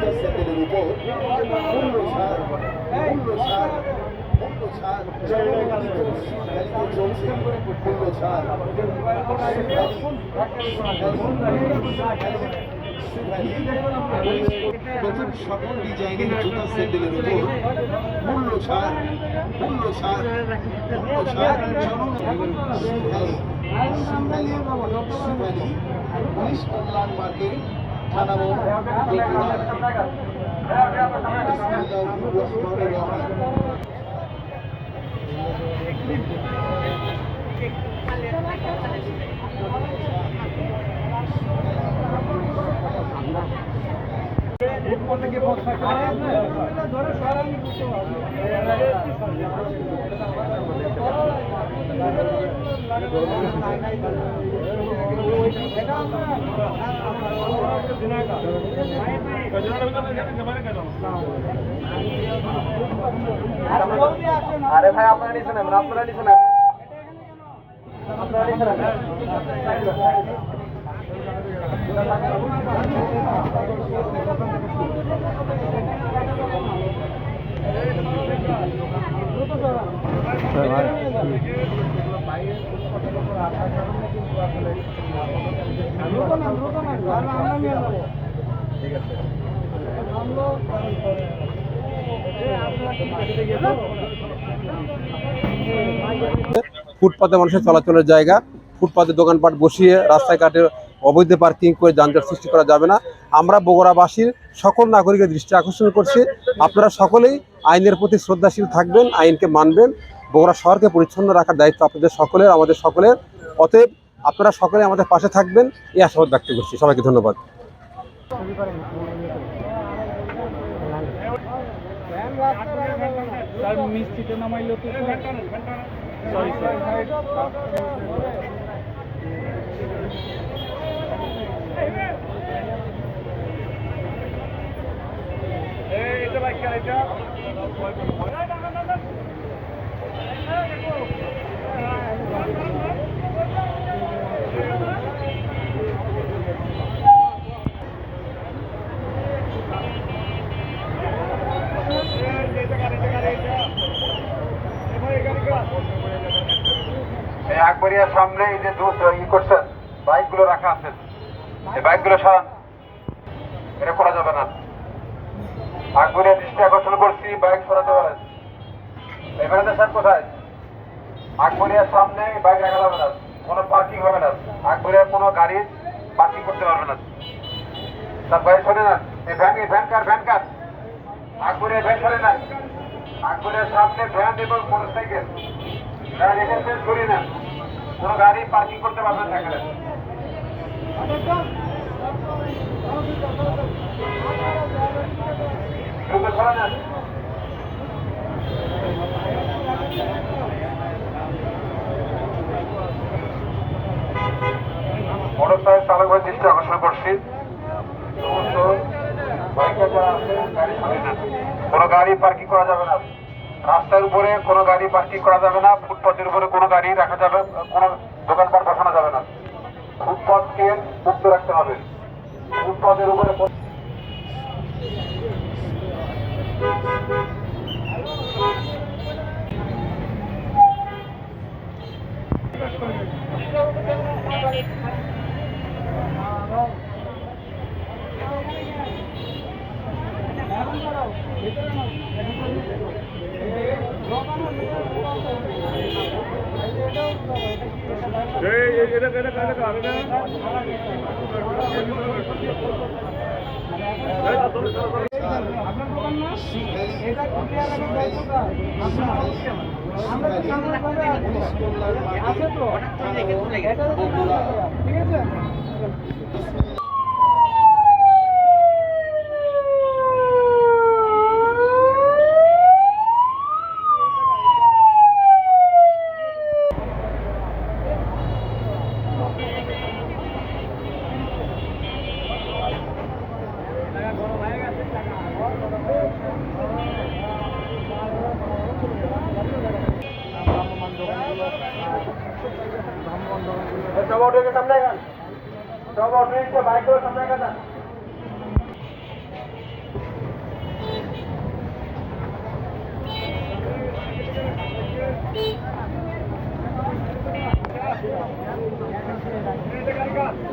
জুতা স্যান্ডেলের উপর মূল্য ছাড় চলছে মূল্য ছাড় নতুন সকল ডিজাইনের জুতা স্যান্ডেলের উপর মূল্য ছাড় পুলিশ কল্যাণ মার্কেট থানা আরে ভাই আপনারা নিছেন ফুটপাতে মানুষের চলাচলের জায়গা, ফুটপাতে দোকানপাট বসিয়ে রাস্তায় ঘাটে অবৈধ পার্কিং করে যানজট সৃষ্টি করা যাবে না। আমরা বগুড়াবাসীর সকল নাগরিকের দৃষ্টি আকর্ষণ করছি, আপনারা সকলেই আইনের প্রতি শ্রদ্ধাশীল থাকবেন, আইনকে মানবেন। বগুড়া শহরকে পরিচ্ছন্ন রাখার দায়িত্ব আপনাদের সকলের, আমাদের সকলের। অতএব আপনারা সকলে আমাদের পাশে থাকবেন এই আশাবাদ ব্যক্ত করছি। সবাইকে ধন্যবাদ। আকবরিয়ার সামনে এই যে করছেন বাইকগুলো রাখা আছে, এই বাইকগুলো সরান, এটা করা যাবে না। আকবরিয়া দৃষ্টি আকর্ষণ করছি, বাইক সরাতে পারেন। এবারে স্যার কোথায়? আকবরিয়ার সামনে বাইক রাখা যাবে না, কোনো পার্কিং হবে না, আকবরিয়ার কোনো গাড়ি পার্কিং করতে পারবে না। তার বাইক সরে না, এই ভ্যান কার আকবরিয়া ভ্যান সরে না, আকবরিয়ার সামনে ভ্যান এবং মোটরসাইকেল রেখে সরিয়ে নেন, কোনো গাড়ি পার্কিং করতে পারবেন না। মোটরসাইকেল চালক ভাই দৃষ্টি আকর্ষণ করছি, কোনো গাড়ি পার্কিং করা যাবে না, রাস্তার উপরে কোনো গাড়ি পার্কিং করা যাবে না, ফুটপাথের উপরে কোনো গাড়ি রাখা যাবে, কোনো দোকানপাট বসানো যাবে না। ফুটপাথকে মুক্ত রাখতে হবে। ফুটপাথের উপরে গাড়ি